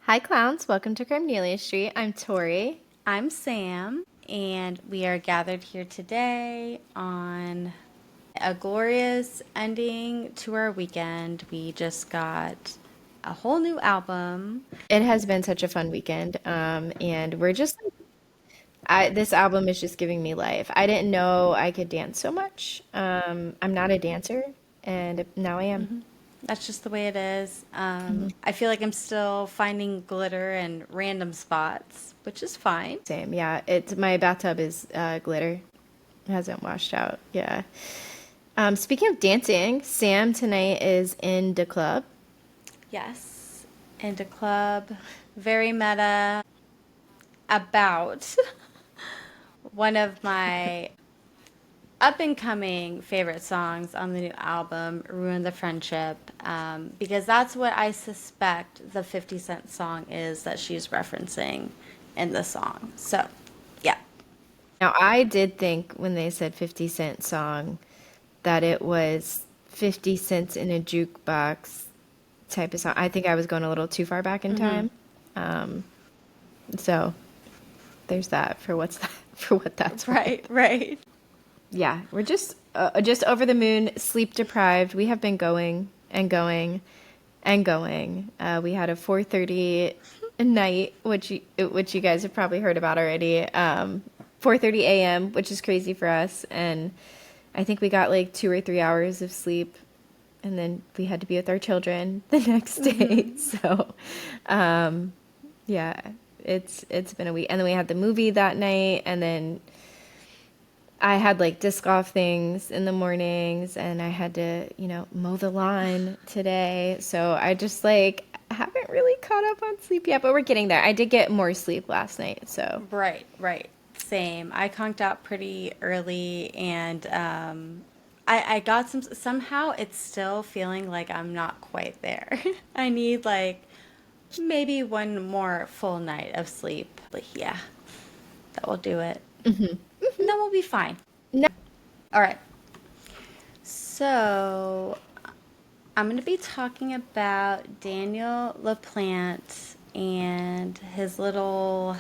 Hi, clowns. Welcome to Crimenelia Street. I'm Tori. I'm Sam, and we are gathered here today on a glorious ending to our weekend. We just got a whole new album. It has been such a fun weekend, and we're just this album is just giving me life. I didn't know I could dance so much. I'm not a dancer, and now I am. That's just the way it is. Mhm. I feel like I'm still finding glitter in random spots, which is fine. Same, yeah. It's my bathtub is glitter. It hasn't washed out. Yeah. Speaking of dancing, Sam tonight is in the club. Yes, and a club, very meta, about one of my up and coming favorite songs on the new album, Ruin the Friendship, because that's what I suspect the 50 Cent song is that she's referencing in the song. So, yeah. Now, I did think when they said 50 Cent song that it was 50 cents in a jukebox type of song. I think I was going a little too far back in Hmm. time. Um, so there's that for what's that for what that's worth. Right, right. Yeah, we're just over the moon, sleep deprived. We have been going and going and going. We had a 4:30 night, which you guys have probably heard about already. 4:30 a.m., which is crazy for us, and I think we got like 2 or 3 hours of sleep, and then we had to be with our children the next day. Hmm. So, um, yeah, it's been a week, and then we had the movie that night, and then I had like disc golf things in the mornings, and I had to, mow the lawn today. So I just like haven't really caught up on sleep yet, but we're getting there. I did get more sleep last night, so Right, right. Same. I conked out pretty early and I got somehow it's still feeling like I'm not quite there. I need like maybe one more full night of sleep. But yeah, that will do it. And then we'll be fine. no. All right. So I'm going to be talking about Daniel LaPlante and his little,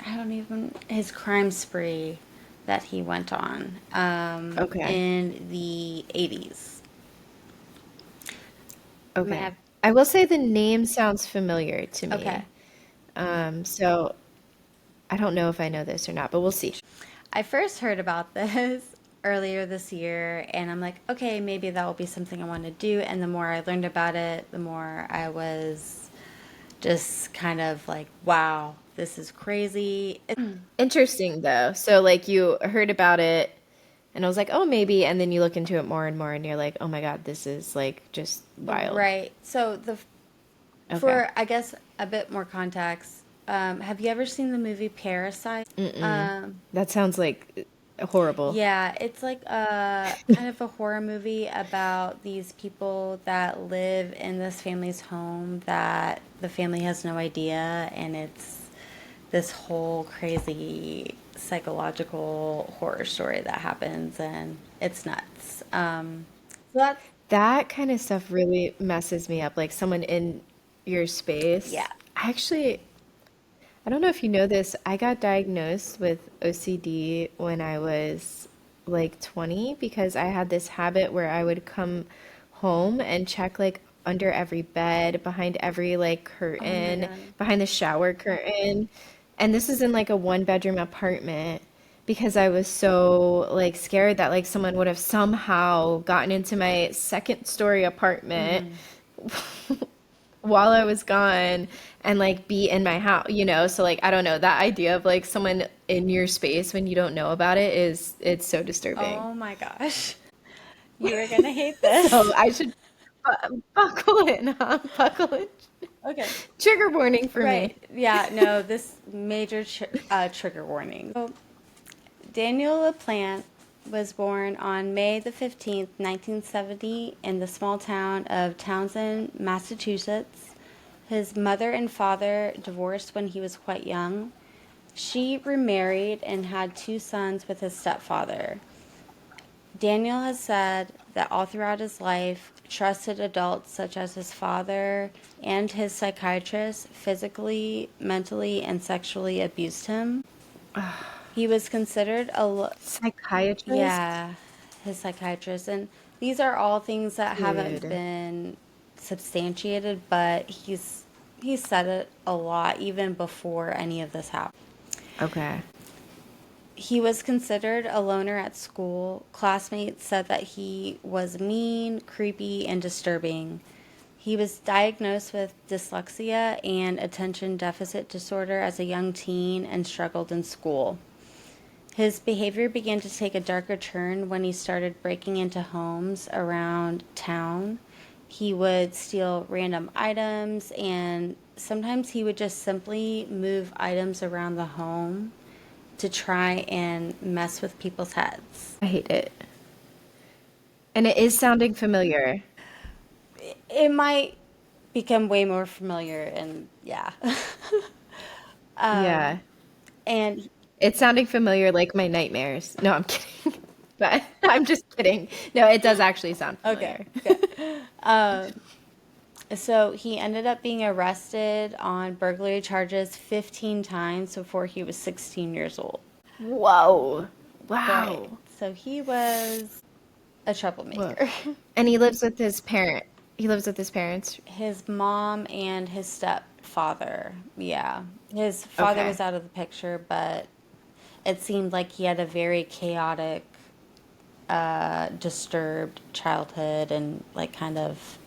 I don't even, his crime spree that he went on Okay. in the 80s. May I Okay. have, I will say the name sounds familiar to okay. me. So I don't know if I know this or not, but we'll see. I first heard about this earlier this year, and I'm like, okay, maybe that will be something I want to do. And the more I learned about it, the more I was just kind of like, wow, this is crazy. Interesting though. So like you heard about it and I was like, "Oh, maybe." And then you look into it more and more and you're like, "Oh my God, this is like just wild." Right. So the Okay. for I guess a bit more context, have you ever seen the movie Parasite? Mm-mm. Um, That sounds like horrible. yeah, it's like a kind of a horror movie about these people that live in this family's home that the family has no idea, and it's this whole crazy psychological horror story that happens, and it's nuts. So that's That kind of stuff really messes me up. Like someone in your yeah. space. I don't know if you know this. I got diagnosed with OCD when I was like 20 because I had this habit where I would come home and check like under every bed, behind every like Oh my curtain, God. behind the shower curtain. And this is in like a one bedroom apartment because I was so like scared that like someone would have somehow gotten into my second story apartment Hmm. while I was gone and like be in my house, So like I don't know, that idea of like someone in your space when you don't know about it is it's so disturbing. Oh my gosh. You are gonna hate this. So I should buckle in, huh? Buckle in. Okay. Trigger warning for Right. me. Yeah, no, this major trigger warning. So, Daniel LaPlante was born on May the 15th, 1970, in the small town of Townsend, Massachusetts. His mother and father divorced when he was quite young. She remarried and had two sons with his stepfather. Daniel has said that all throughout his life, trusted adults such as his father and his psychiatrist physically, mentally, and sexually abused him. He was considered Psychiatrist? yeah, his psychiatrist. And these are all things that haven't Dude. been substantiated, but he's said it a lot even before any of this happened. Okay. He was considered a loner at school. Classmates said that he was mean, creepy, and disturbing. He was diagnosed with dyslexia and attention deficit disorder as a young teen and struggled in school. His behavior began to take a darker turn when he started breaking into homes around town. He would steal random items, and sometimes he would just simply move items around the home to try and mess with people's heads. I hate it. And it is sounding familiar. It might become way more familiar, and yeah. Yeah. And It's sounding familiar like my nightmares. No, I'm kidding. But I'm just kidding. No, it does actually sound okay, familiar. good. So he ended up being arrested on burglary charges 15 times before he was 16 years old. Whoa. Right. Wow. So he was a Whoa. troublemaker. And he lives with his parent. He lives with his parents. His mom and his stepfather. Yeah. His father Okay. was out of the picture, but it seemed like he had a very chaotic, disturbed childhood and like kind of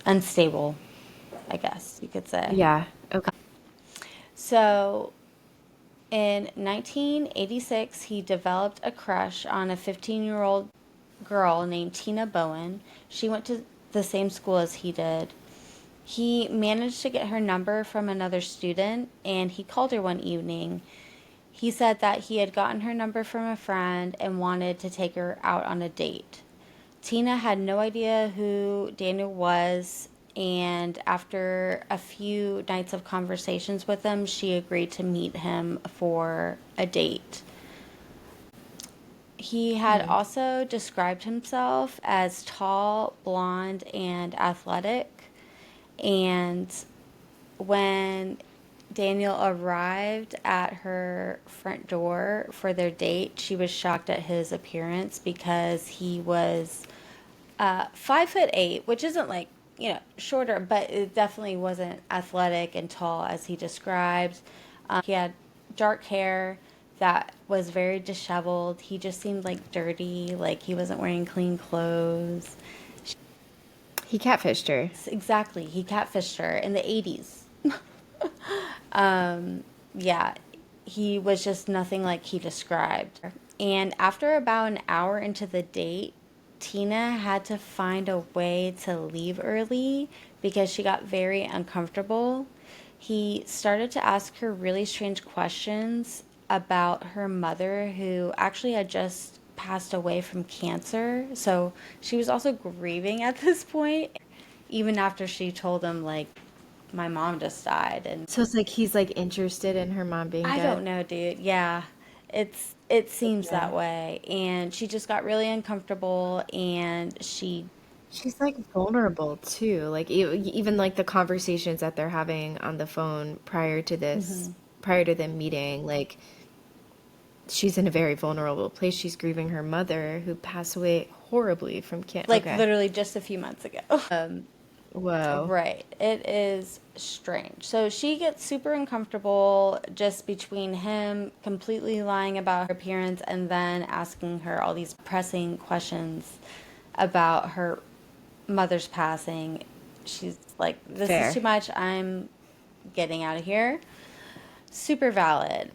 unstable, I guess you could say. Yeah. Okay. So in 1986, he developed a crush on a 15-year-old girl named Tina Bowen. She went to the same school as he did. He managed to get her number from another student and he called her one evening. He said that he had gotten her number from a friend and wanted to take her out on a date. Tina had no idea who Daniel was, and after a few nights of conversations with him, she agreed to meet him for a date. He had also described himself as tall, blonde, and athletic. And when Daniel arrived at her front door for their date, she was shocked at his appearance because he was 5'8", which isn't like, shorter, but it definitely wasn't athletic and tall as he described. He had dark hair that was very disheveled. He just seemed like dirty, like he wasn't wearing clean clothes. He catfished her. Exactly, he catfished her in the 80s. Yeah, he was just nothing like he described. And after about an hour into the date, Tina had to find a way to leave early because she got very uncomfortable. He started to ask her really strange questions about her mother, who actually had just passed away from cancer. So she was also grieving at this point, even after she told him, like, my mom just died. And So it's like he's like interested in her mom being I don't dead. know, dude. Yeah, it seems that Okay. way. And she just got really uncomfortable, and she She's like vulnerable too. Like even like the conversations that they're having on the phone prior to this, prior to them meeting, like she's in a very vulnerable place. She's grieving her mother who passed away horribly from cancer. like Okay. literally just a few months ago. Whoa. Right. It is strange. So she gets super uncomfortable just between him completely lying about her appearance and then asking her all these pressing questions about her mother's passing. She's like, this is too Fair. much. I'm getting out of here. Super valid.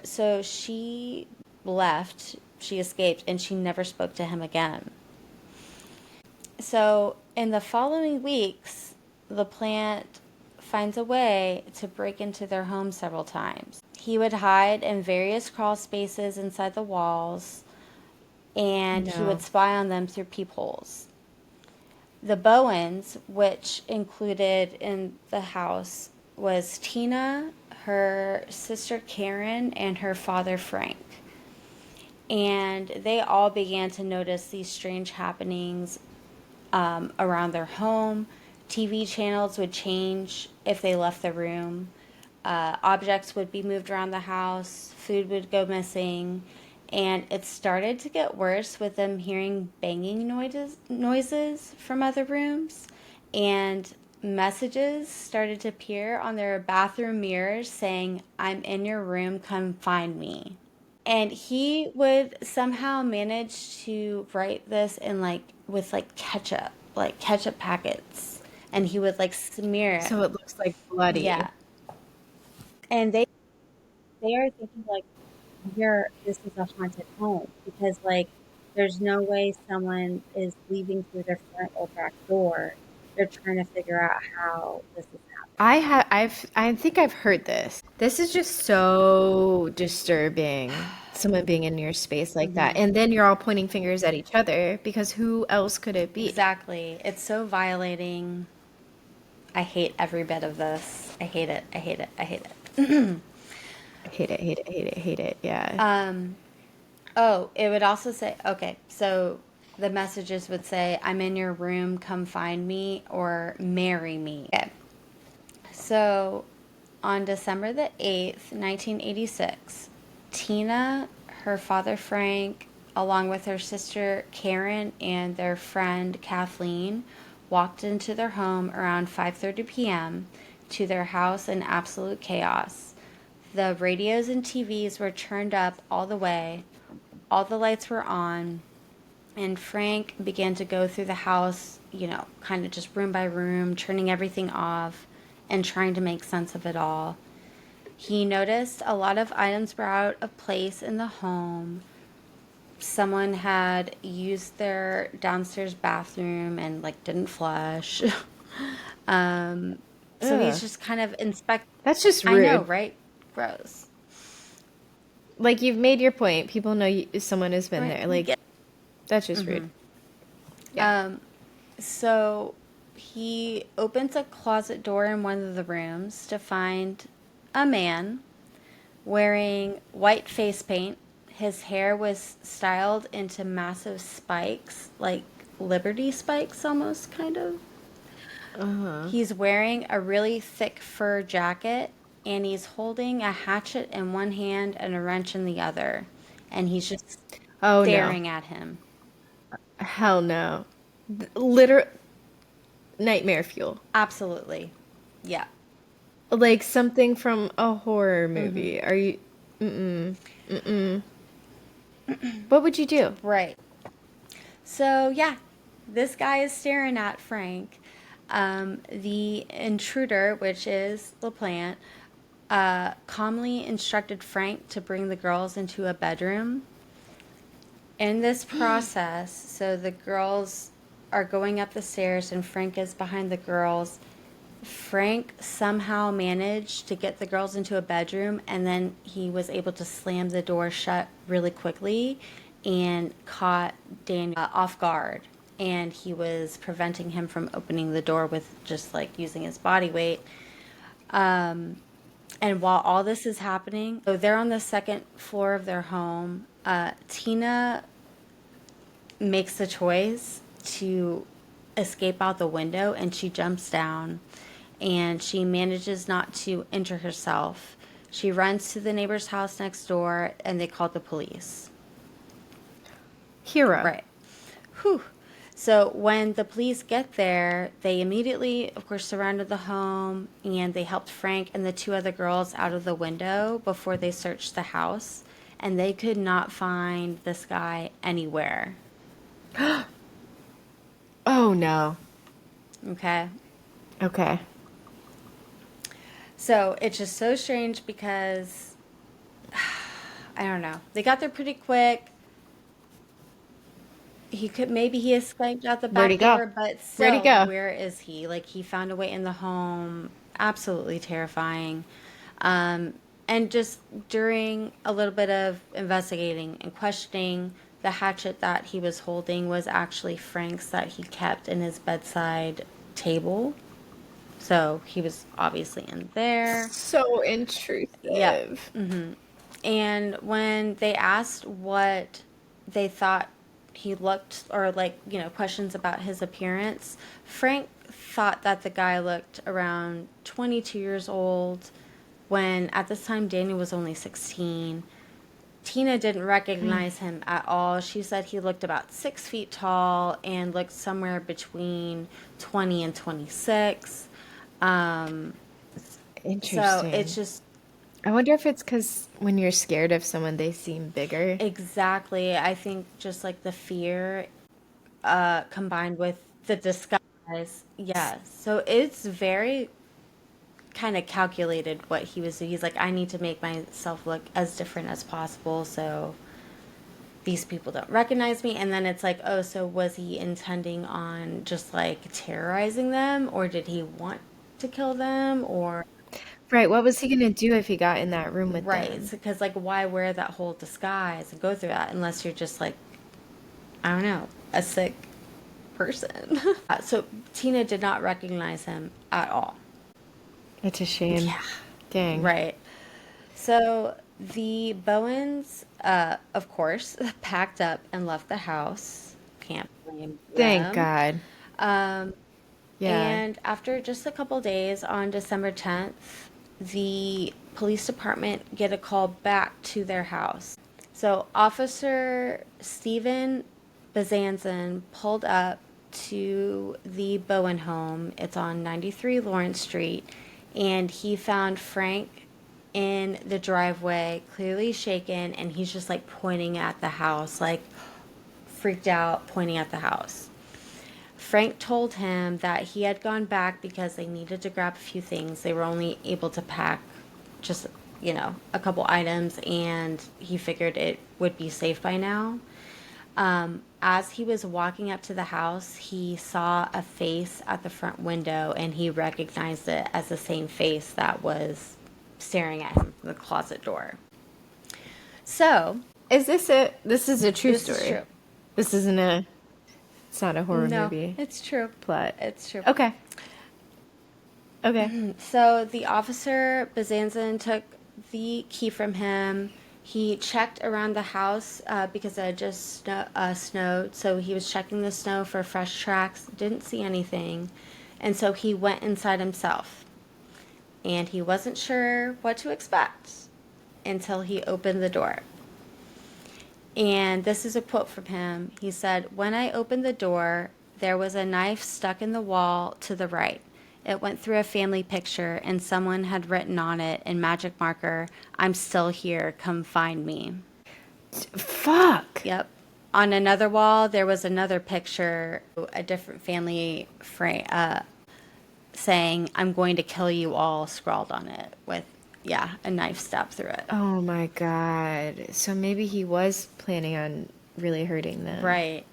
So she left, she escaped, and she never spoke to him again. So in the following weeks, LaPlante finds a way to break into their home several times. He would hide in various crawl spaces inside the walls, and he would No. spy on them through peepholes. The Bowens, which included in the house, was Tina, her sister Karen, and her father Frank. And they all began to notice these strange happenings around their home. TV channels would change if they left the room. Objects would be moved around the house. Food would go missing. And it started to get worse with them hearing banging noises from other rooms. And messages started to appear on their bathroom mirrors saying, "I'm in your room, come find me." And he would somehow manage to write this in like with like ketchup packets, and he would like smear it. So it looks like bloody. Yeah. And they are thinking like here this is a haunted home because like there's no way someone is leaving through their front or back door. They're trying to figure out how this is happening. I think I've heard this. This is just so disturbing. Someone being in your space like that. And then you're all pointing fingers at each other because who else could it be? Exactly. It's so violating. I hate every bit of this. I hate it. I hate it. I hate it. I hate it, hate it, hate it, hate it. Yeah. Oh, it would also say, okay, so the messages would say, "I'm in your room, come find me," or "marry me." Okay. So on December the 8th, 1986, Tina, her father Frank, along with her sister Karen and their friend Kathleen, walked into their home around 5:30 p.m. to their house in absolute chaos. The radios and TVs were turned up all the way. All the lights were on, and Frank began to go through the house, kind of just room by room, turning everything off and trying to make sense of it all. He noticed a lot of items were out of place in the home. Someone had used their downstairs bathroom and like didn't flush. So Ugh. he's just kind of inspect. That's just I know, rude. right? Gross. Like you've made your point. People know someone has been Right. there. Like that's just rude. Yeah. So he opens a closet door in one of the rooms to find a man wearing white face paint. His hair was styled into massive spikes, like Liberty spikes almost, kind of. Uh-huh. He's wearing a really thick fur jacket, and he's holding a hatchet in one hand and a wrench in the other. And he's just Oh no. staring at him. Hell no. Literal nightmare fuel. Absolutely. Yeah. Like something from a horror movie. Are you mm-mm. Mm-mm. What would you do? Right. So, yeah, this guy is staring at Frank. The intruder, which is LaPlante, calmly instructed Frank to bring the girls into a bedroom. In this process, so the girls are going up the stairs and Frank is behind the girls. Frank somehow managed to get the girls into a bedroom, and then he was able to slam the door shut really quickly and caught Daniel off guard. And he was preventing him from opening the door with just like using his body weight. And while all this is happening, so they're on the second floor of their home. Tina makes the choice to escape out the window, and she jumps down, and she manages not to injure herself. She runs to the neighbor's house next door, and they call the police. Hero. Right. Whew. So when the police get there, they immediately, of course, surrounded the home, and they helped Frank and the two other girls out of the window before they searched the house, and they could not find this guy anywhere. Oh no. Okay. Okay. So it's just so strange because I don't know. They got there pretty quick. He escaped out the Where'd he back go? door, but Where'd he still, go? where is he? Like he found a way in the home. Absolutely terrifying. And just during a little bit of investigating and questioning, the hatchet that he was holding was actually Frank's that he kept in his bedside table. So he was obviously in there. So Yep. intrusive. And when they asked what they thought he looked, or like, questions about his appearance, Frank thought that the guy looked around 22 years old when at this time Daniel was only 16. Tina didn't recognize him at all. She said he looked about 6 feet tall and looked somewhere between 20 and 26. Um, so it's Interesting. just I wonder if it's because when you're scared of someone, they seem bigger. exactly, I think, just like the fear combined with the disguise. Yeah. So it's very kind of calculated what he was doing. He's like, I need to make myself look as different as possible so these people don't recognize me. And then it's like, oh, so was he intending on just like terrorizing them, or did he want to kill them, or Right. What was he gonna do if he got in that room with right? them? Because like, why wear that whole disguise and go through that unless you're just like, I don't know, a sick person. So Tina did not recognize him at all. It's a shame. Yeah. Dang. Right. So the Bowens, of course, packed up and left the house. Can't blame Thank them. God. Um, Yeah. and after just a couple days, on December 10th, the police department get a call back to their house. So Officer Stephen Bezanson pulled up to the Bowen home. It's on 93 Lawrence Street, and he found Frank in the driveway, clearly shaken, and he's just like pointing at the house, like freaked out, pointing at the house. Frank told him that he had gone back because they needed to grab a few things. They were only able to pack just, a couple items, and he figured it would be safe by now. As he was walking up to the house, he saw a face at the front window, and he recognized it as the same face that was staring at him from the closet door. So, This is a true this is story. true. This isn't a, it's not a horror No, movie it's true. plot. It's true. Okay. Okay. So the officer, Bezanson, took the key from him. He checked around the house because it had just snowed. So he was checking the snow for fresh tracks, didn't see anything. And so he went inside himself. And he wasn't sure what to expect until he opened the door. And this is a quote from him. He said, "When I opened the door, there was a knife stuck in the wall to the right. It went through a family picture, and someone had written on it in magic marker, 'I'm still here, come find me.'" Fuck. Yep. On another wall, there was another picture, a different family frame, saying, "I'm going to kill you all," scrawled on it with, yeah, a knife stabbed through it. Oh my God. So maybe he was planning on really hurting them. Right.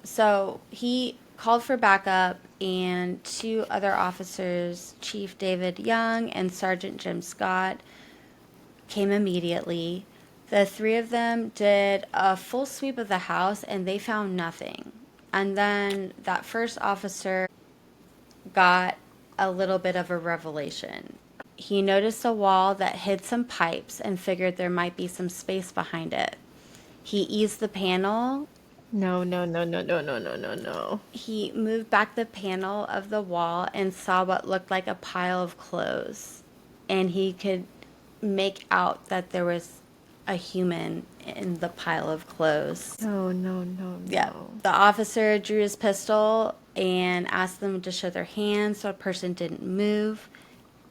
So he called for backup, and two other officers, Chief David Young and Sergeant Jim Scott, came immediately. The three of them did a full sweep of the house, and they found nothing. And then that first officer got a little bit of a revelation. He noticed a wall that hid some pipes and figured there might be some space behind it. He eased the panel. No, no, no, no, no, no, no, no, no. He moved back the panel of the wall and saw what looked like a pile of clothes. And he could make out that there was a human in the pile of clothes. No, no, no, Yeah. no. The officer drew his pistol and asked them to show their hands so a person didn't move.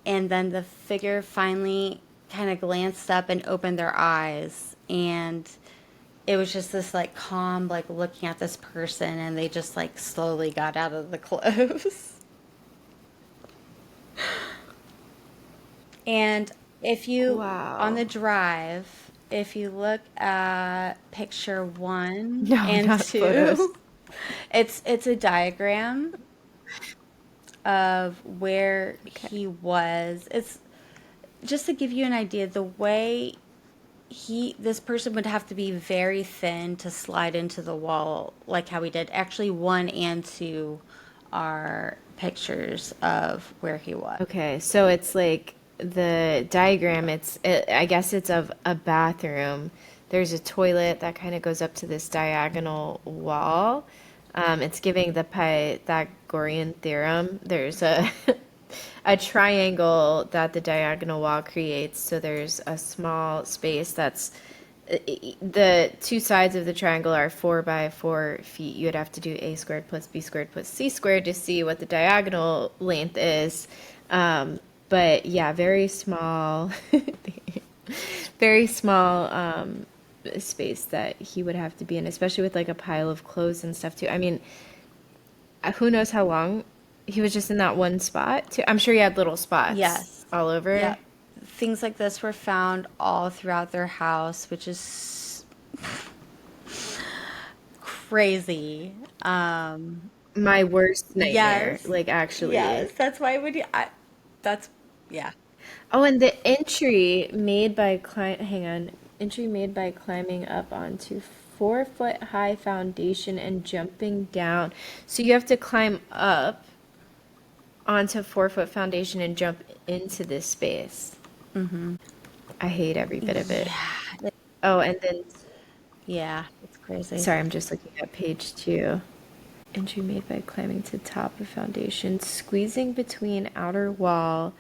And then the figure finally kind of glanced up and opened their eyes. And it was just this like calm, like looking at this person, and they just like slowly got out of the clothes. And if you, on Wow. the drive, if you look at picture one No, and not photos. two, it's a diagram of where he was. It's just to give you an idea, the way this person would have to be very thin to slide into the wall like how he did. Actually, one and two are pictures of where he was. Okay, so it's like the diagram, I guess it's of a bathroom There's a toilet that kind of goes up to this diagonal wall. It's giving the Pythagorean theorem. There's a a triangle that the diagonal wall creates. So there's a small space that's the two sides of the triangle are 4 by 4 feet. You would have to do a squared plus b squared plus c squared to see what the diagonal length is. But yeah, very small, very small space that he would have to be in, especially with like a pile of clothes and stuff too. I mean, who knows how long he was just in that one spot too. I'm sure he had little spots Yes. all over. Yep. Things like this were found all throughout their house, which is crazy. My worst nightmare, Yes. like actually. Yes. That's why that's, yeah. Oh, and the entry made by climbing up onto 4 foot high foundation and jumping down. So you have to climb up onto 4 foot foundation and jump into this space. I hate every bit of it. Yeah. Oh, and then, Yeah. It's crazy. sorry, I'm just looking at page 2. Entry made by climbing to top of foundation, squeezing between outer wall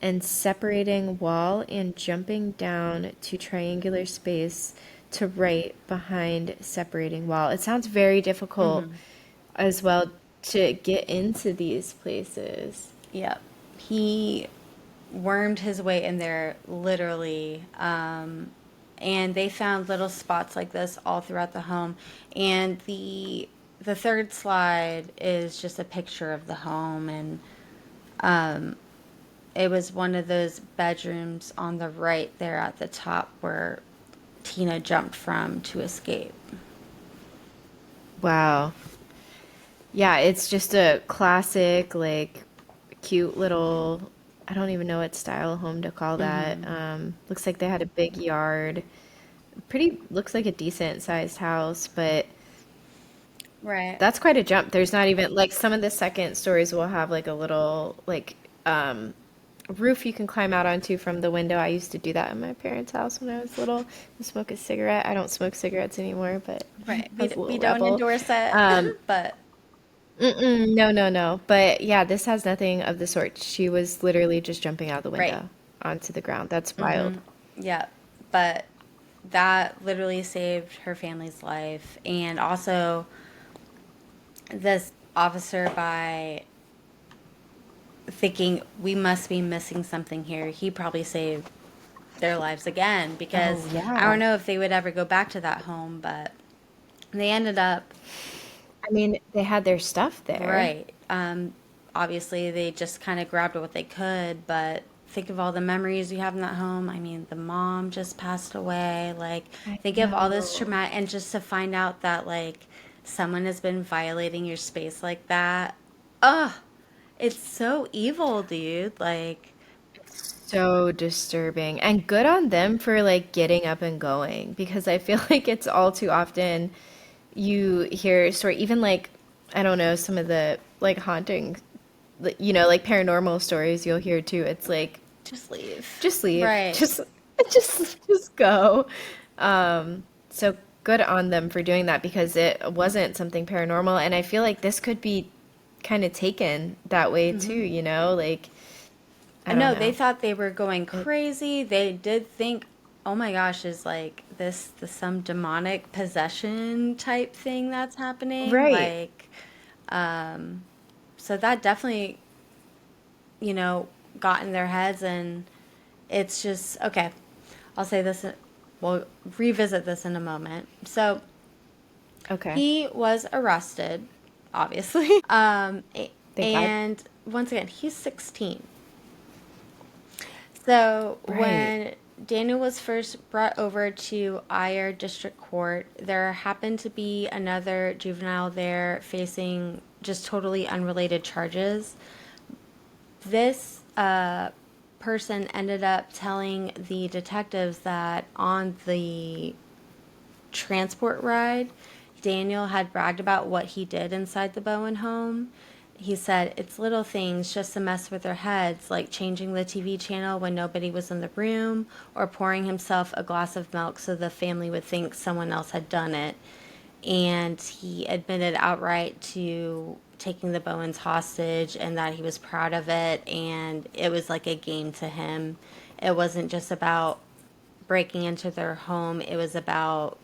and separating wall and jumping down to triangular space to right behind separating wall. It sounds very difficult as well to get into these places. Yep. He wormed his way in there literally. And they found little spots like this all throughout the home. And the third slide is just a picture of the home, and it was one of those bedrooms on the right there at the top where Tina jumped from to escape. Wow. Yeah, it's just a classic, like, cute little, I don't even know what style home to call that. Looks like they had a big yard. Looks like a decent sized house, but Right. that's quite a jump. There's not even, like, some of the second stories will have, like, a little, like, roof you can climb out onto from the window. I used to do that in my parents' house when I was little and smoke a cigarette. I don't smoke cigarettes anymore, but Right. I was a We little don't rebel. endorse it, Um, but No, no, no. But yeah, this has nothing of the sort. She was literally just jumping out the right. window onto the ground. That's wild. Yeah. But that literally saved her family's life. And also, this officer, by thinking we must be missing something here, he probably saved their lives again, Oh, because I don't yeah. know if they would ever go back to that home, but they ended up I mean, they had their stuff there. right. Obviously, they just kind of grabbed what they could, but think of all the memories you have in that home. I mean, the mom just passed away. Like, I think of all this know. trauma, and just to find out that, like, someone has been violating your space like that. Ugh, it's so evil, dude. Like, So disturbing. And good on them for like getting up and going because I feel like it's all too often you hear a story, even like, I don't know, some of the like haunting, like paranormal stories you'll hear too. It's like, just leave. just leave. Right. Just go. So good on them for doing that because it wasn't something paranormal. And I feel like this could be kind of taken that way too, like, I don't No, they know. thought they were going It, crazy. They did think, oh my gosh, is like this some demonic possession type thing that's happening? right. Like, so that definitely, got in their heads, and it's just, okay, I'll say this, we'll revisit this in a moment. So Okay. he was arrested, obviously. Thank God. And once again, he's 16. So Right. when Daniel was first brought over to Ayer District Court, there happened to be another juvenile there facing just totally unrelated charges. This person ended up telling the detectives that on the transport ride, Daniel had bragged about what he did inside the Bowen home. He said, it's little things just to mess with their heads, like changing the TV channel when nobody was in the room, or pouring himself a glass of milk so the family would think someone else had done it. And he admitted outright to taking the Bowens hostage and that he was proud of it, and it was like a game to him. It wasn't just about breaking into their home, it was about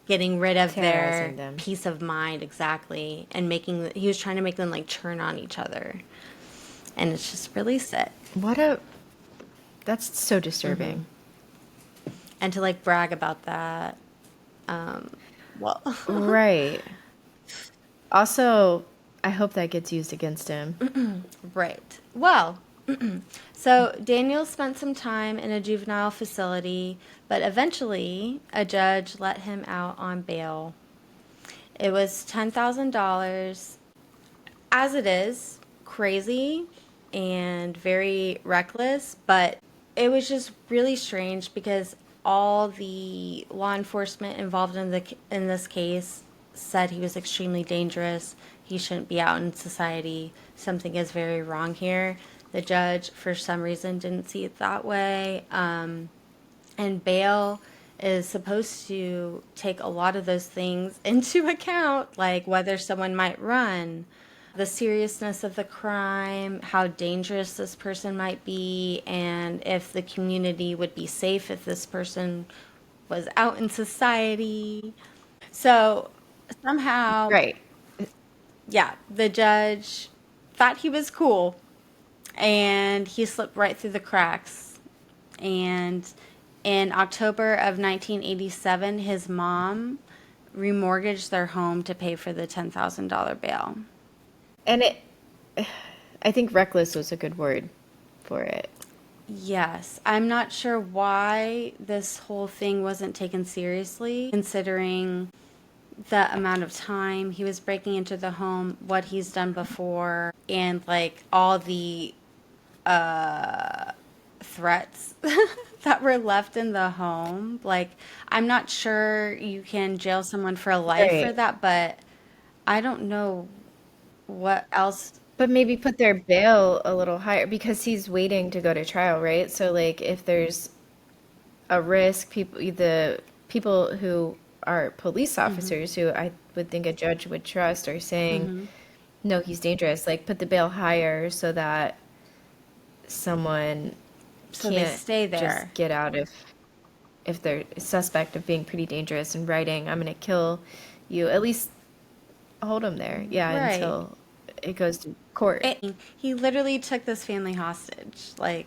getting rid of their Terrorizing them. peace of mind, exactly, and he was trying to make them like turn on each other, and it's just really sick. What a That's so disturbing. And to like brag about that, um well, Right. Also, I hope that gets used against him. right, well, so Daniel spent some time in a juvenile facility, but eventually a judge let him out on bail. It was $10,000. As it is, crazy and very reckless, but it was just really strange because all the law enforcement involved in this case said he was extremely dangerous. He shouldn't be out in society. Something is very wrong here. The judge, for some reason, didn't see it that way. And bail is supposed to take a lot of those things into account, like whether someone might run, the seriousness of the crime, how dangerous this person might be, and if the community would be safe if this person was out in society. So somehow, Right. yeah, the judge thought he was cool and he slipped right through the cracks. And in October of 1987, his mom remortgaged their home to pay for the $10,000 bail. And I think reckless was a good word for it. Yes, I'm not sure why this whole thing wasn't taken seriously, considering the amount of time he was breaking into the home, what he's done before, and like all the threats that were left in the home. Like, I'm not sure you can jail someone for life for Right. that, but I don't know what else. But maybe put their bail a little higher because he's waiting to go to trial, right? So like if there's a risk, the people who are police officers who I would think a judge would trust are saying, no, he's dangerous. Like put the bail higher so that someone So they can't stay just there. get out if they're suspect of being pretty dangerous and writing, I'm gonna kill you. At least hold him there, yeah, Right. until it goes to court He literally took this family hostage, like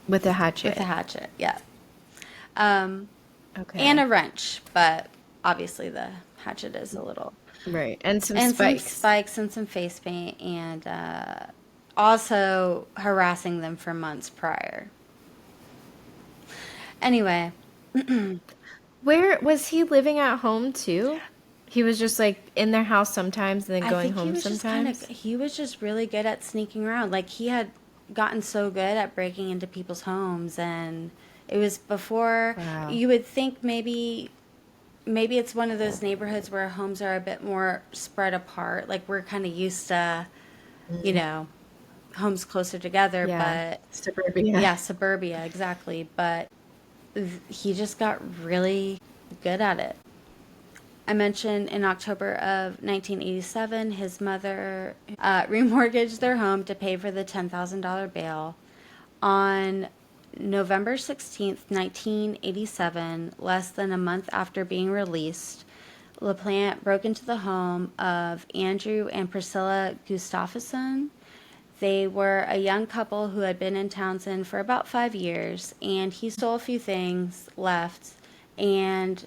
with a with a hatchet. hatchet. Yeah. Um, and Okay. a wrench, but obviously the hatchet is a little. Right. And some And some spikes. spikes and some face paint, and also harassing them for months prior. Anyway, Where was he living at home too? He was just like in their house sometimes and then I going think home sometimes. he was just really good at sneaking around. Like, he had gotten so good at breaking into people's homes, and it was before Wow. you would think maybe it's one of those neighborhoods where homes are a bit more spread apart. Like, we're kind of used to, you Mm. know, homes closer together, Yeah. but Suburbia. yeah, suburbia, exactly. But he just got really good at it. I mentioned in October of 1987, his mother remortgaged their home to pay for the $10,000 bail. On November 16th, 1987, less than a month after being released, LaPlante broke into the home of Andrew and Priscilla Gustafson. They were a young couple who had been in Townsend for about 5 years, and he stole a few things, left, and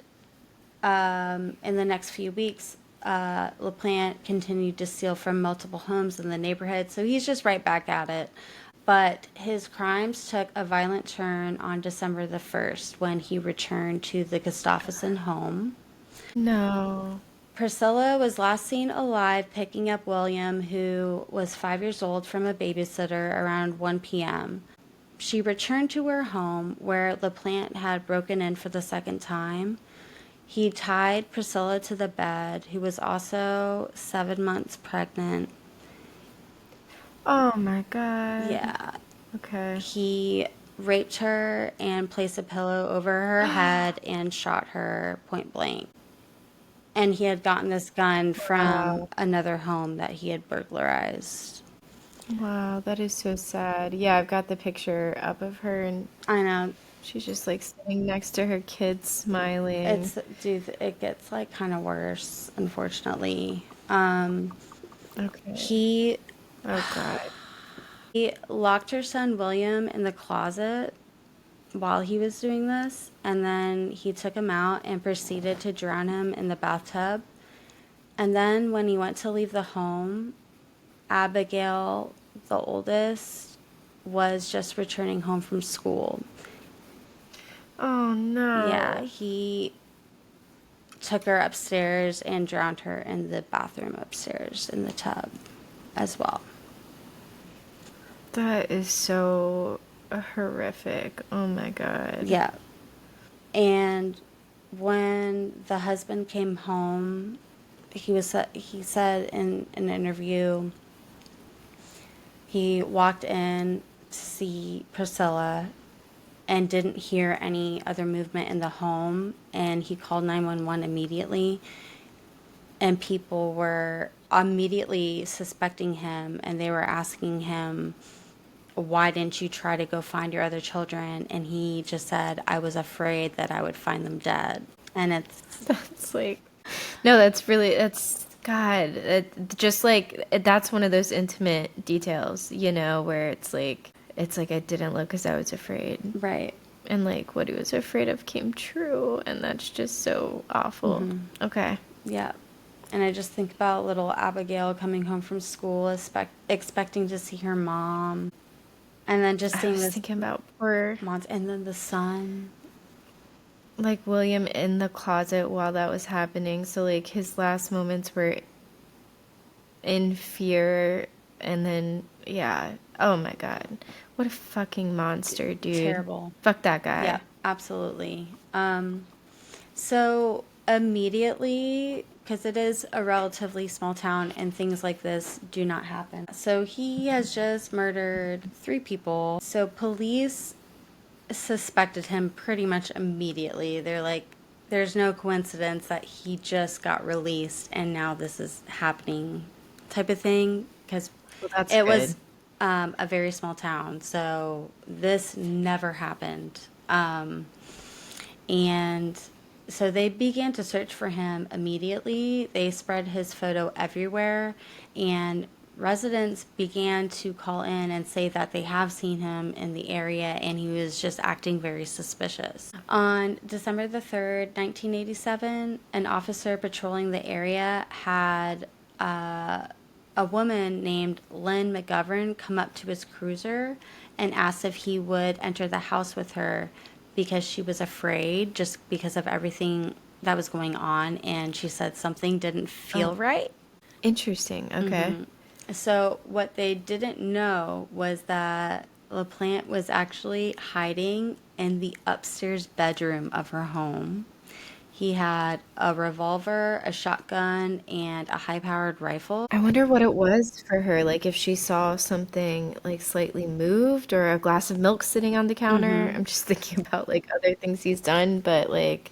in the next few weeks, LaPlante continued to steal from multiple homes in the neighborhood, so he's just right back at it. But his crimes took a violent turn on December the 1st when he returned to the Gustafson home. No. Priscilla was last seen alive picking up William, who was 5 years old, from a babysitter around 1 p.m. She returned to her home where LaPlante had broken in for the second time. He tied Priscilla to the bed, who was also 7 months pregnant. Oh my God. Yeah. Okay. He raped her and placed a pillow over her head and shot her point blank. And he had gotten this gun from Wow. another home that he had burglarized. Wow, that is so sad. Yeah, I've got the picture up of her and I know. she's just like sitting next to her kids smiling. Dude, it gets like kind of worse, unfortunately. Okay. He Oh God. he locked her son William in the closet while he was doing this, and then he took him out and proceeded to drown him in the bathtub. And then when he went to leave the home, Abigail, the oldest, was just returning home from school. Oh Yeah, no. he took her upstairs and drowned her in the bathroom upstairs in the tub as well. That is so horrific. Oh my God. Yeah. And when the husband came home, he said in an interview he walked in to see Priscilla and didn't hear any other movement in the home, and he called 911 immediately, and people were immediately suspecting him, and they were asking him, why didn't you try to go find your other children? And he just said, I was afraid that I would find them dead. And it's That's like, no, that's really, that's, God, just like, that's one of those intimate details, where it's like I didn't look because I was afraid. right. And like what he was afraid of came true. And that's just so awful. Okay. Yeah. And I just think about little Abigail coming home from school, expecting to see her mom, and then just I seeing was this thinking about poor, and then the son. like, William in the closet while that was happening. So, like, his last moments were in fear. And then, yeah. Oh my God. What a fucking monster, dude. Terrible. Fuck that Yeah, guy. absolutely. So immediately, because it is a relatively small town and things like this do not happen. So he has just murdered 3 people. So police suspected him pretty much immediately. They're like, there's no coincidence that he just got released and now this is happening, type of thing. Because Well, that's it was good. a very small town, so this never happened. And so they began to search for him immediately. They spread his photo everywhere, and residents began to call in and say that they have seen him in the area and he was just acting very suspicious. On December the 3rd, 1987, an officer patrolling the area had a woman named Lynn McGovern come up to his cruiser and asked if he would enter the house with her because she was afraid just because of everything that was going on, and she said something didn't feel Oh, right. interesting. Okay. So what they didn't know was that LaPlante was actually hiding in the upstairs bedroom of her home. He had a revolver, a shotgun, and a high-powered rifle. I wonder what it was for her. Like if she saw something like slightly moved or a glass of milk sitting on the counter. I'm just thinking about like other things he's done, but like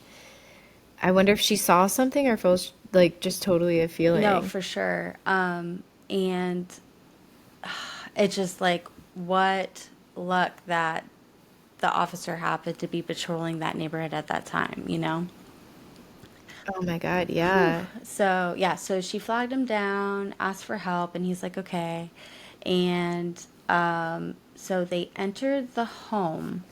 I wonder if she saw something or if it was like just totally a No, feeling. for sure. And it's just like, what luck that the officer happened to be patrolling that neighborhood at that time, you know? Oh my God, yeah. So, yeah, so she flagged him down, asked for help, and he's like, okay. And so they entered the home,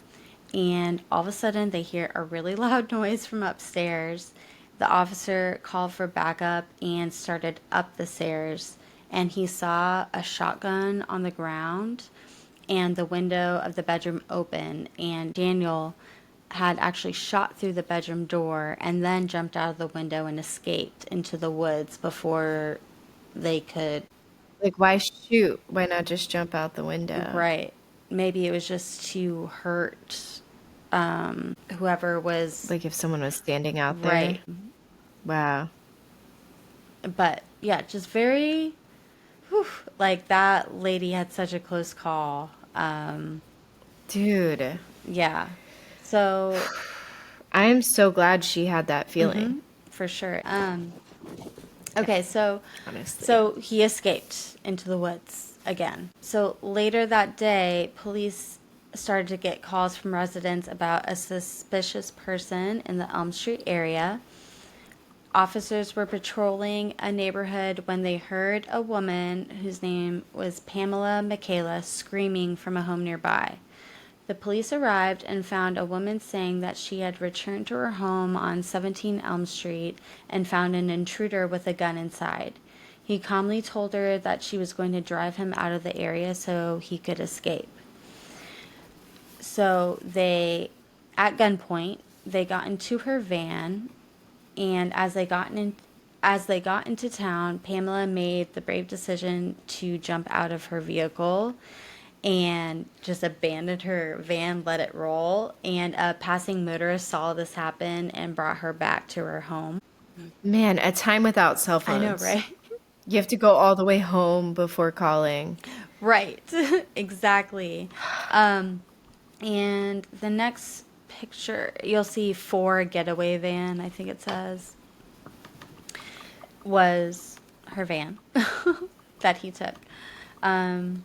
and all of a sudden they hear a really loud noise from upstairs. The officer called for backup and started up the stairs, and he saw a shotgun on the ground and the window of the bedroom open, and Daniel had actually shot through the bedroom door and then jumped out of the window and escaped into the woods before they could. Like why shoot? Why not just jump out the window? Right. Maybe it was just to hurt. whoever was Like if someone was standing out there. right. Wow. But yeah, just very, whew, like that lady had such a close call. Dude, Yeah. So, I am so glad she had that feeling, for sure. Okay, so honestly. so he escaped into the woods again. So later that day, police started to get calls from residents about a suspicious person in the Elm Street area. Officers were patrolling a neighborhood when they heard a woman whose name was Pamela Michaela screaming from a home nearby. The police arrived and found a woman saying that she had returned to her home on 17 Elm Street and found an intruder with a gun inside. He calmly told her that she was going to drive him out of the area so he could escape. So they, at gunpoint, they got into her van, and as they got into town, Pamela made the brave decision to jump out of her vehicle and just abandoned her van, let it roll. And a passing motorist saw this happen and brought her back to her home. Man, a time without cell I know, phones. right? You have to go all the way home before calling. Right, exactly. And the next picture, you'll see for getaway van, I think it says, was her van that he took. Um,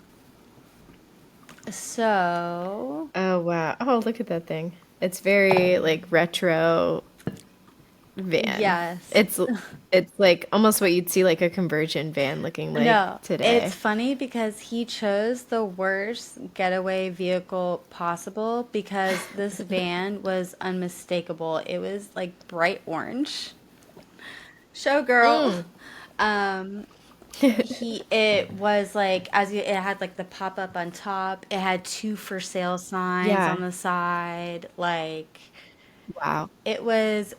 so, Oh, wow. Oh, look at that thing. It's very like retro van. yes. It's like almost what you'd see like a conversion van looking like No, it's today. funny because he chose the worst getaway vehicle possible because this van was unmistakable. It was like bright orange. Showgirl. Mm. Um, it was like it had like the pop up on top. It had two for sale signs on Yeah. the side. Like Wow. it was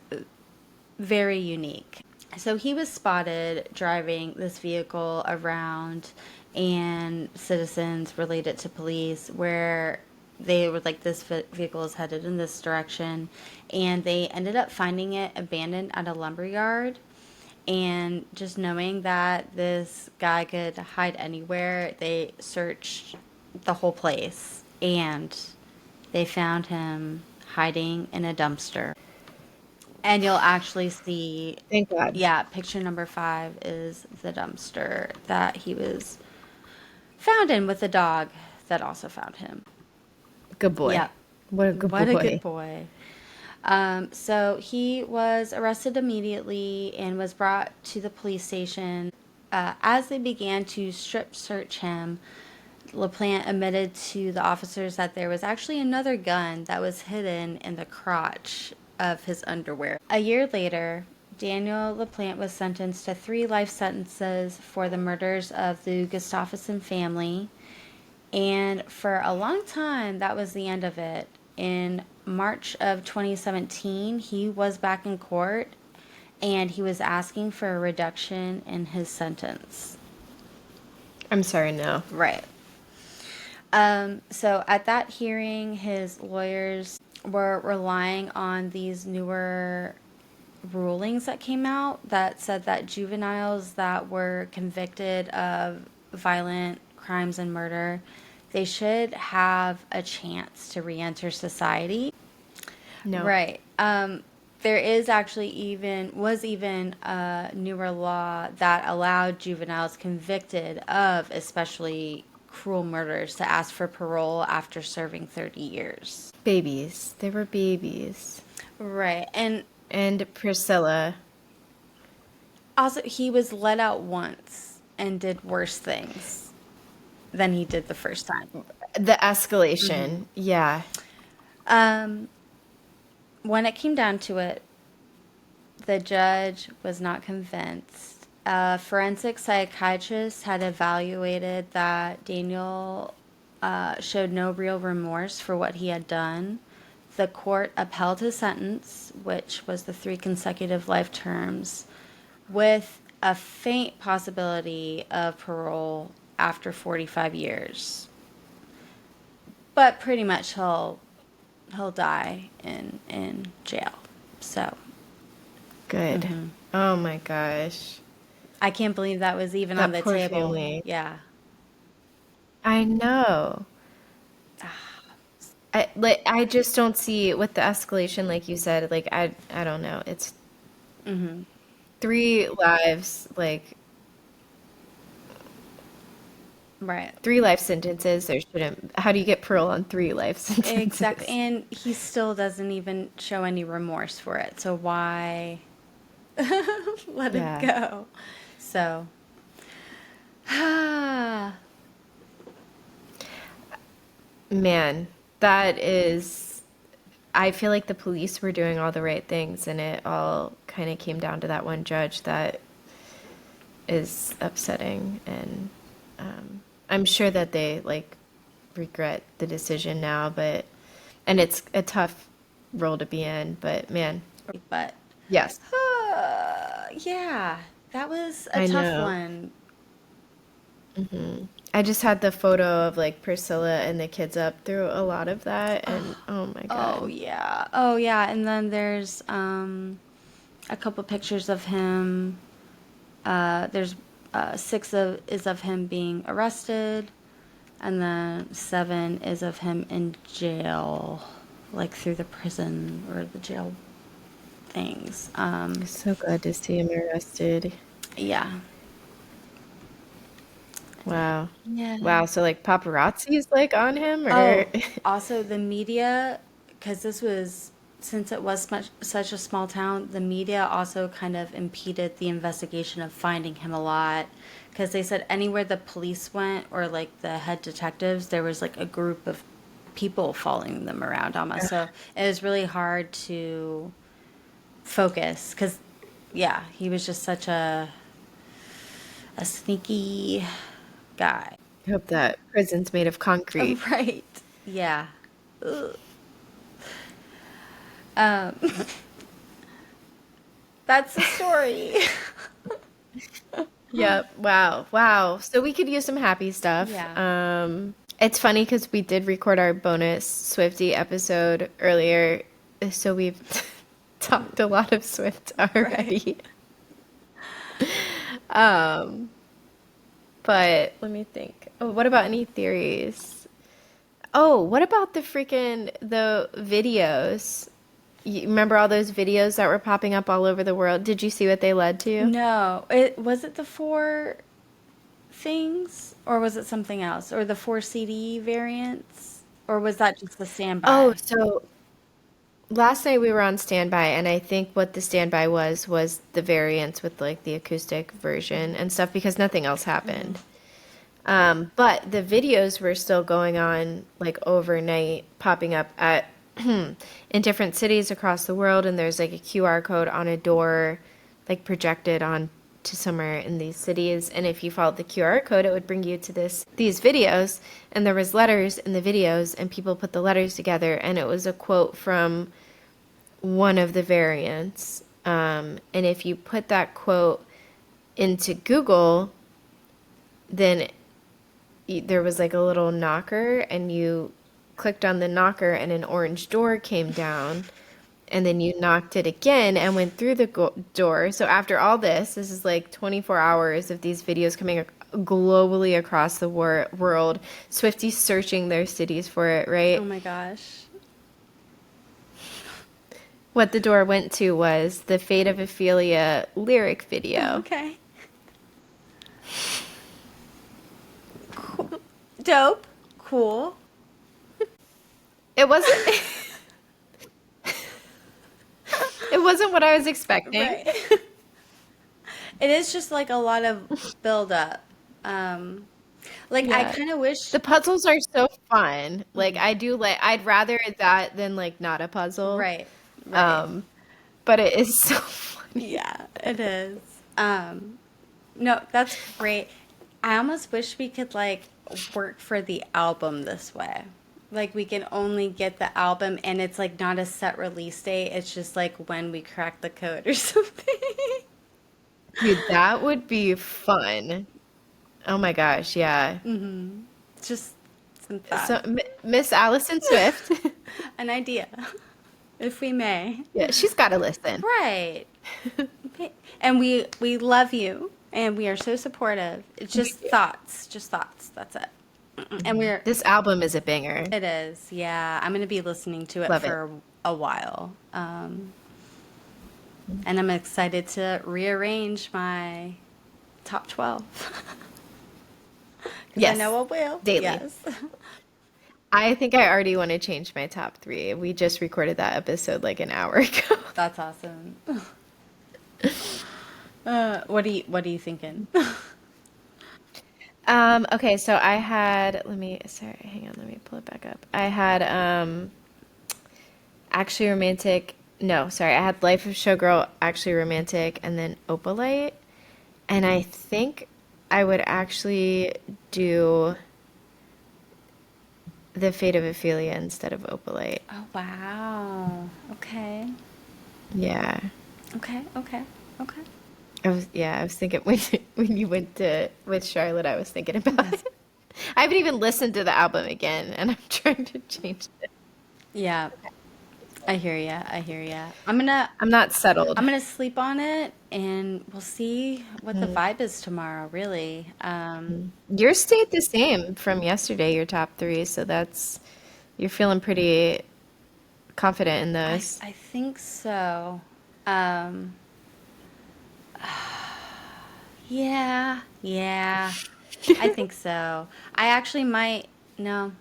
very unique. So he was spotted driving this vehicle around, and citizens related to police where they were like, this vehicle is headed in this direction. And they ended up finding it abandoned at a lumber yard. And just knowing that this guy could hide anywhere, they searched the whole place and they found him hiding in a dumpster. And you'll actually see, Thank God. yeah, picture number 5 is the dumpster that he was found in with the dog that also found him. Good boy. Yep. What a good What a good boy. boy. So he was arrested immediately and was brought to the police station. As they began to strip search him, LaPlante admitted to the officers that there was actually another gun that was hidden in the crotch of his underwear. A year later, Daniel LaPlante was sentenced to 3 life sentences for the murders of the Gustafson family. And for a long time, that was the end of it. In March of 2017, he was back in court and he was asking for a reduction in his sentence. I'm sorry, no. Right. So at that hearing, his lawyers were relying on these newer rulings that came out that said that juveniles that were convicted of violent crimes and murder, they should have a chance to reenter society. No. Right. There is actually even a newer law that allowed juveniles convicted of especially cruel murders to ask for parole after serving 30 years. Babies. They were babies. Right. And And Priscilla. also, he was let out once and did worse things than he did the first time. The escalation. Yeah. Um, when it came down to it, the judge was not convinced. A forensic psychiatrist had evaluated that Daniel showed no real remorse for what he had done. The court upheld his sentence, which was the 3 consecutive life terms, with a faint possibility of parole after 45 years. But pretty much he'll he'll die in jail. So Good. Oh my gosh. I can't believe that was even on That the poor table. family. Yeah. I know. I just don't see with the escalation, like you said, like I don't know. It's three lives, like Right. three life sentences. There shouldn't. How do you get parole on three life Exactly. sentences? And he still doesn't even show any remorse for it. So why let him Yeah. go? So, yeah. Man, that is. I feel like the police were doing all the right things, and it all kind of came down to that one judge that is upsetting. And I'm sure that they like regret the decision now, but and it's a tough role to be in, but man, But yes, yeah, that was a I tough know. one. I just had the photo of like Priscilla and the kids up through a lot of that, and oh my Oh God. yeah. Oh yeah. And then there's a couple pictures of him. There's six is of him being arrested, and then seven is of him in jail, like through the prison or the jail things. So glad to see him arrested. Yeah. Wow. Yeah. Wow, so like paparazzi's like on him or Oh, also the media, because this was, since it was such a small town, the media also kind of impeded the investigation of finding him a lot. Because they said anywhere the police went or like the head detectives, there was like a group of people following them around almost. So it was really hard to focus because, yeah, he was just such a sneaky guy. I hope that prison's made of concrete. Right. Yeah. Ugh. Um, that's the story. Yep. Wow. Wow. So we could use some happy stuff. Yeah. It's funny because we did record our bonus Swifty episode earlier, so we've talked a lot of Swift Right. already. Um, but let me think. Oh, what about any theories? Oh, what about the videos? You remember all those videos that were popping up all over the world? Did you see what they led to? No, it was it the four things, or was it something else, or the four CD variants, or was that just the Oh, standby? so last night we were on standby, and I think what the standby was the variants with like the acoustic version and stuff because nothing else happened. But the videos were still going on like overnight, popping up at in different cities across the world, and there's like a QR code on a door, like projected on to somewhere in these cities. And if you followed the QR code, it would bring you to these videos, and there was letters in the videos, and people put the letters together, and it was a quote from one of the variants. And if you put that quote into Google, then there was like a little knocker and you clicked on the knocker and an orange door came down and then you knocked it again and went through the door. So after all this is like 24 hours of these videos coming globally across the world, Swifties searching their cities for it, Oh right? my gosh. What the door went to was the Fate of Ophelia lyric video. Okay. Dope. Cool. It wasn't it wasn't what I was expecting. Right. It is just like a lot of build up. Um, like I Yeah. kind of wish. The puzzles are so fun. Like I do like I'd rather that than like not a puzzle. Right. Right. Um, but it is so funny. Yeah, it is. No, that's great. I almost wish we could like work for the album this way. Like we can only get the album and it's like not a set release date. It's just like when we crack the code or something. Dude, that would be fun. Oh my gosh, yeah. Just some thoughts. So Miss Allison Swift. an idea, if we may. Yeah, she's got to listen. Right. Okay. And we love you, and we are so supportive. It's We just do. thoughts, just thoughts. That's it. And we're This album is a banger. it is, yeah. I'm gonna be listening to it Love it. for a while, and I'm excited to rearrange my top 12 because I Yes, know I will. daily. Yes. I think I already want to change my top three. We just recorded that episode like an hour ago. That's awesome. What are you thinking? Okay, so I had, sorry, hang on, let me pull it back up. I had Actually Romantic, no, sorry, I had Life of Showgirl, Actually Romantic, and then Opalite. And I think I would actually do The Fate of Ophelia instead of Opalite. Oh wow. Okay. Yeah. Okay. Okay. Okay. I was thinking when you went to with Charlotte, I was thinking about it. I haven't even listened to the album again, and I'm trying to change it. Yeah. I hear ya. I hear ya. I'm gonna I'm not settled. I'm gonna sleep on it, and we'll see what the vibe is tomorrow. Really. Yours stayed the same from yesterday, your top three, so you're feeling pretty confident in those. I think so. Um, yeah, yeah, I think so. I actually might, no,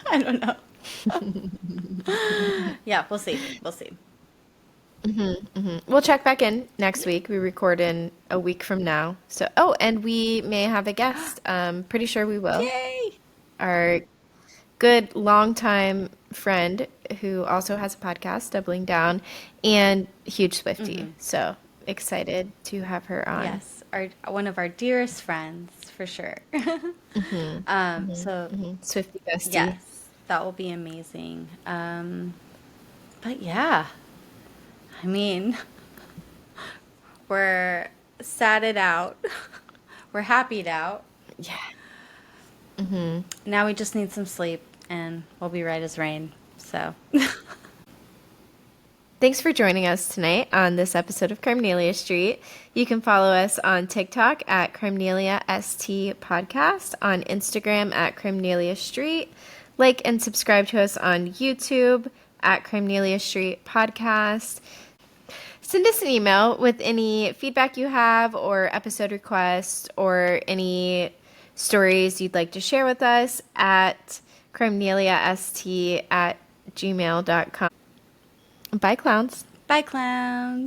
I don't know. Yeah, we'll see. We'll see. We'll check back in next week. We record in a week from now. So, oh, and we may have a guest. Pretty sure we will. Yay! Our good longtime friend who also has a podcast, Doubling Down, and huge Swiftie. So excited to have her on. Yes, one of our dearest friends for sure. So Swiftie bestie. yes, that will be amazing. But yeah, I mean, we're satted out, we're happyed out. Yeah. Now we just need some sleep, and we'll be right as rain. So, Thanks for joining us tonight on this episode of Crimenelia Street. You can follow us on TikTok at Crimenelia ST Podcast, on Instagram at Crimenelia Street. Like and subscribe to us on YouTube at Crimenelia Street Podcast. Send us an email with any feedback you have or episode requests or any stories you'd like to share with us at crimeliast@gmail.com. Bye, clowns. bye, clowns.